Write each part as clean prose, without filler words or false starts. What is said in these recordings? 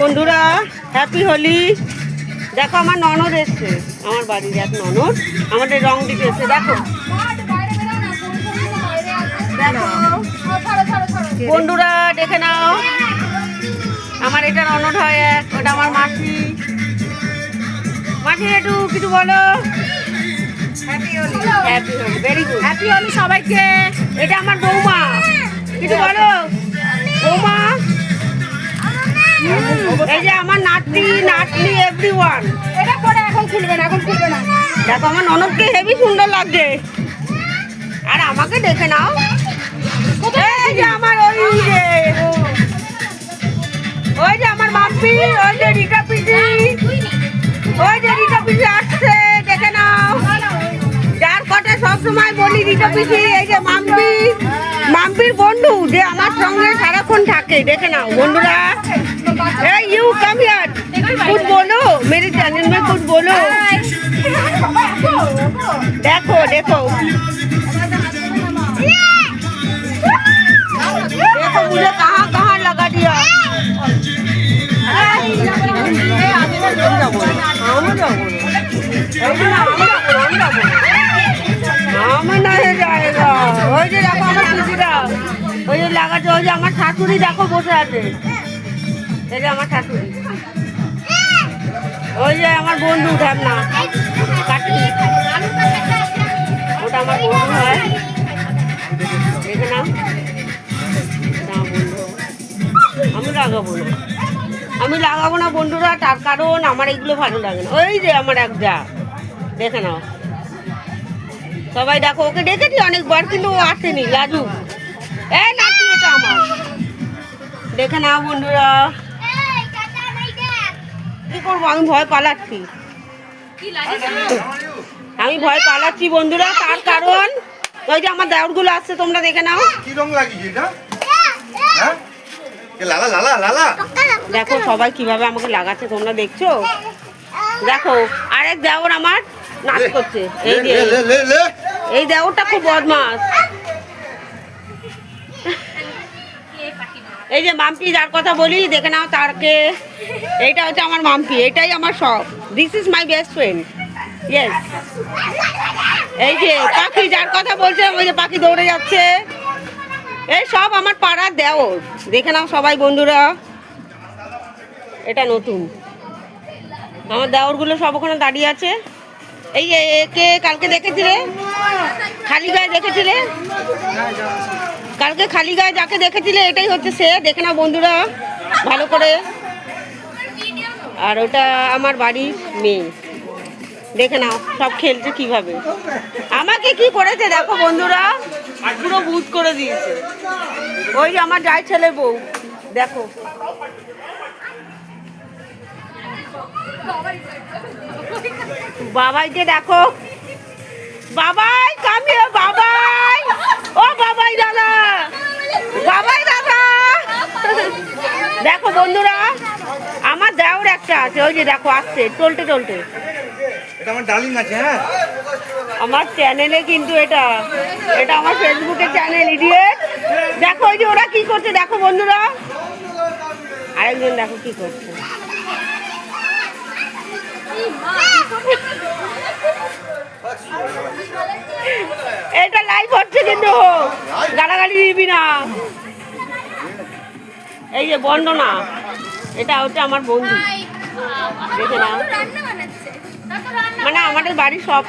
বন্ধুরা হ্যাপি হোলি। দেখো আমার ননদ এসছে, আমার বাড়ির এক ননদ আমাদের রং দিতে এসছে। দেখো দেখো বন্ধুরা দেখে নাও, আমার এটা ননদ হয় এক, ওটা আমার মাসি। মাসি একটু কিছু বলো। Happy Holi, happy Holi, very good, happy Holi সবাইকে। এটা আমার বৌমা, কিছু বলো বৌমা। এই যে আমার নাতি নাতনি এভরিওয়ান। এটা পরে এখন খুলবে না, এখন খুলবে না। দেখো আমার ননদকে হেভি সুন্দর লাগছে, আর আমাকে দেখে নাও। এই যে আমার ওই যে আমার মাম্পি, ওই যে রিটা পিসি, ওই যে রিটা পিসি আসছে, দেখে নাও। যার কথা সবসময় বলি রিটা পিসি, এই যে মাম্পি, মাম্পির বন্ধু যে আমার সঙ্গে সারাক্ষণ থাকে, দেখে নাও বন্ধুরা। Hey, you come here. कुछ बोलो, मेरे चैनल में कुछ बोलो। देखो देखो देखो मुझे कहाँ कहाँ लगा दिया। नहीं जाएगा। ওই যে দেখো আমার পিসিরা, ওই যে লাগাচ্ছে, ওই যে আমার শাশুড়ি দেখো বসে আছে, এই যে আমার শাশুড়ি, ওই যে আমার বন্ধু ঢ্যাবনা কাটি, ওটা আমার বন্ধু হয়, দেখে নাও। বন্ধু আমি লাগাবো না, আমি লাগাবো না বন্ধুরা, তার কারণ আমার এগুলো ভালো লাগে না। ওই যে আমার এক যা, দেখে নাও সবাই দেখো, ওকে দেখেছি অনেকবার কিন্তু ও আসেনি, লাজু। এই নাতি এটা আমার, দেখে নাও বন্ধুরা। কি করবো, আমি ভয় পালাচ্ছি, আমি ভয় পালাচ্ছি বন্ধুরা, তার কারণ ওই যে আমার দেওরগুলো আসছে, তোমরা দেখে নাও। কি রং লাগিয়েছে এটা? হ্যাঁ লালা লালা লালা, দেখো সবাই কিভাবে আমাকে লাগাচ্ছে, তোমরা দেখছো। দেখো আরেক দেওর আমার নাচ করছে, এই যে এই দেওরটা খুব বদমাস। এই যে মাম্পি যার কথা বলি, দেখে নাও তারকে, এইটা হচ্ছে আমার মাম্পি, এটাই আমার সব। This is my best friend, yes. এই যে পাখি যার কথা বলছে, ওই যে পাখি দৌড়ে যাচ্ছে, এই সব আমার পাড়ার দেওর, দেখে নাও সবাই বন্ধুরা। এটা নতুন, আমার দেওরগুলো সব ওখানে দাঁড়িয়ে আছে। এই যে একে কালকে দেখেছিলে খালি গায়ে, দেখেছিলে কালকে খালি গায়ে যাকে দেখেছিলে, এটাই হচ্ছে সে, দেখে নাও বন্ধুরা ভালো করে। আর ওটা আমার বাড়ির মেয়ে, দেখে নাও সব খেলছে কিভাবে, আমাকে কি করেছে দেখো বন্ধুরা, পুরো ভূত করে দিয়েছে। ওই যে আমার যাই ছেলে বউ, দেখো বাবাইকে দেখো, বাবাই কামিয়ে, বাবাই, ও বাবাই দাদা, বাবাই দাদা। দেখো বন্ধুরা আমার দেওর একটা আছে, ওই যে দেখো আসছে টলতে টলতে। এটা আমার ডার্লিং আছে। হ্যাঁ আমার চ্যানেলে কিন্তু এটা এটা আমার ফেসবুকের চ্যানেল ইডিয়েট। দেখো ওই যে ওরা কি করছে, দেখো বন্ধুরা, আরেকজন দেখো কি করছে। এটা লাইভ হচ্ছে কিন্তু গালাগালি দিবি না। এই যে বন্দনা, এটা হচ্ছে আমার বন্ধু, দেখে না, মানে আমাদের বাড়ির সব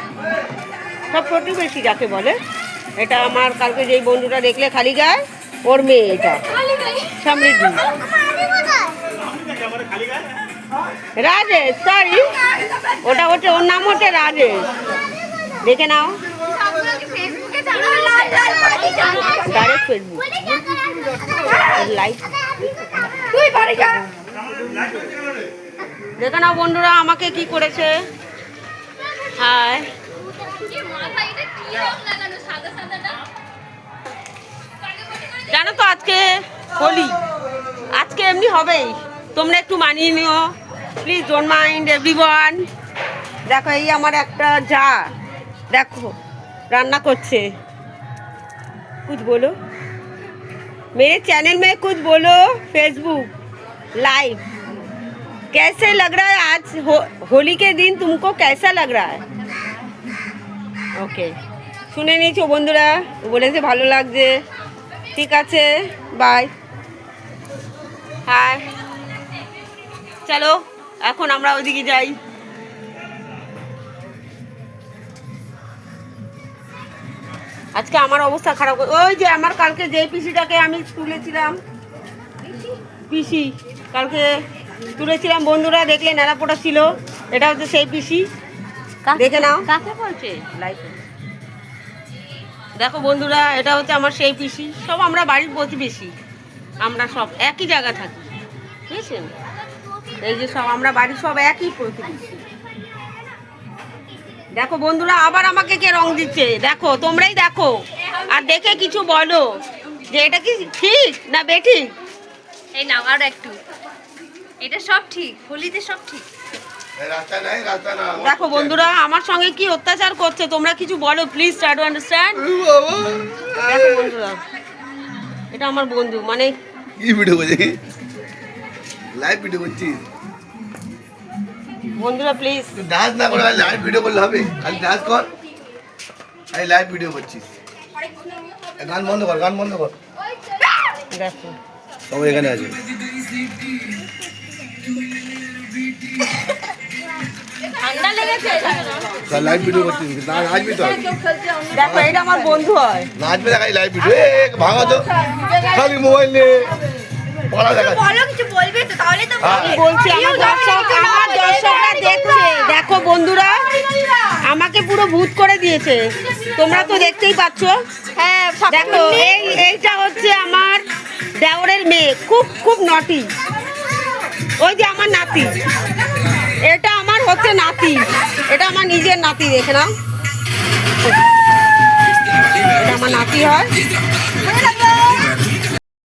সব প্রতিবেশী যাকে বলে। এটা আমার কালকে যেই বন্ধুটা দেখলে খালি গায়ে, ওর মেয়ে এটা সমৃদ্ধি, রাজেশ, সরি ওটা হচ্ছে, ওর নাম হচ্ছে রাজেশ, দেখে নাও ডাইরেক্ট ফেসবুক লাইভ, দেখে নাও বন্ধুরা আমাকে কি করেছে। হাই, জানো তো আজকে হোলি, আজকে এমনি হবেই, তোমরা একটু মানিয়ে নিও প্লিজ, ডোন্ট মাইন্ড এভরিওয়ান। দেখো এই আমার একটা যা, দেখো রান্না করছে, कुछ बोलो मेरे चैनल में, कुछ बोलो फेसबुक लाइव। कैसे लग रहा है आज होली के दिन तुमको कैसा लग रहा है? ওকে, শুনে নিয়েছো বন্ধুরা, বলেছে ভালো লাগছে। ঠিক আছে, বাই। হ্যাঁ, চলো এখন আমরা ওইদিকে যাই। আজকে আমার অবস্থা খারাপ। ওই যে আমার কালকে যে পিসিটাকে আমি তুলেছিলাম, পিসি কালকে তুলেছিলাম বন্ধুরা, দেখলে নেড়াপোটা ছিল। এটা হচ্ছে সেই পিসি, দেখে নাও। কাকে বলছে? লাইফে দেখো বন্ধুরা, এটা হচ্ছে আমার সেই পিসি। সব আমরা বাড়ির প্রতিবেশী, আমরা সব একই জায়গা থাকি, বুঝেছেন? এই যে সব আমরা বাড়ির সব একই প্রতিবেশী। দেখো বন্ধুরা, আবার আমাকে কে রং দিচ্ছে, দেখো তোমরাই দেখো, আর দেখে কিছু বলো যে এটা কি ঠিক না বেঠিক। এই নাও আর একটু, এটা সব ঠিক, হোলিতে সব ঠিক। রাস্তা নাই, রাস্তা না। দেখো বন্ধুরা, আমার সঙ্গে কি অত্যাচার করছে, তোমরা কিছু বলো প্লিজ, ট্রাই টু আন্ডারস্ট্যান্ড। দেখো বন্ধুরা, এটা আমার বন্ধু, মানে কি ভিডিও করছিস? লাইভ ভিডিও করছিস? বন্ধুরা প্লিজ। তুই ডান্স না করে লাইভ ভিডিও করলে হবে? খালি ডান্স কর। এই লাইভ ভিডিও করছিস, গান বন্ধ কর, গান বন্ধ কর। দেখো সবাই এখানে আছে। ঠান্ডা লেগেছে। লাইভ ভিডিও করছিস, না নাচবি তো? দেখো, এটা আমার বন্ধু হয়। নাচবে দেখাই লাইভ ভিডিও। ভাঙা তো খালি মোবাইল নিয়ে পড়া দেখা। বলো, কিছু বলবে তো, তাহলে তো আমি বলছি, আমার দর্শকরা দেখছে। দেখো বন্ধুরা, আমাকে পুরো ভূত করে দিয়েছে, তোমরা তো দেখতেই পাচ্ছ। হ্যাঁ, দেখো, এইটা হচ্ছে আমার দেওরের মেয়ে, খুব খুব নটি। ওই যে আমার নাতি, এটা আমার হচ্ছে নাতি, এটা আমার নিজের নাতি, দেখে নাও, এটা আমার নাতি হয়।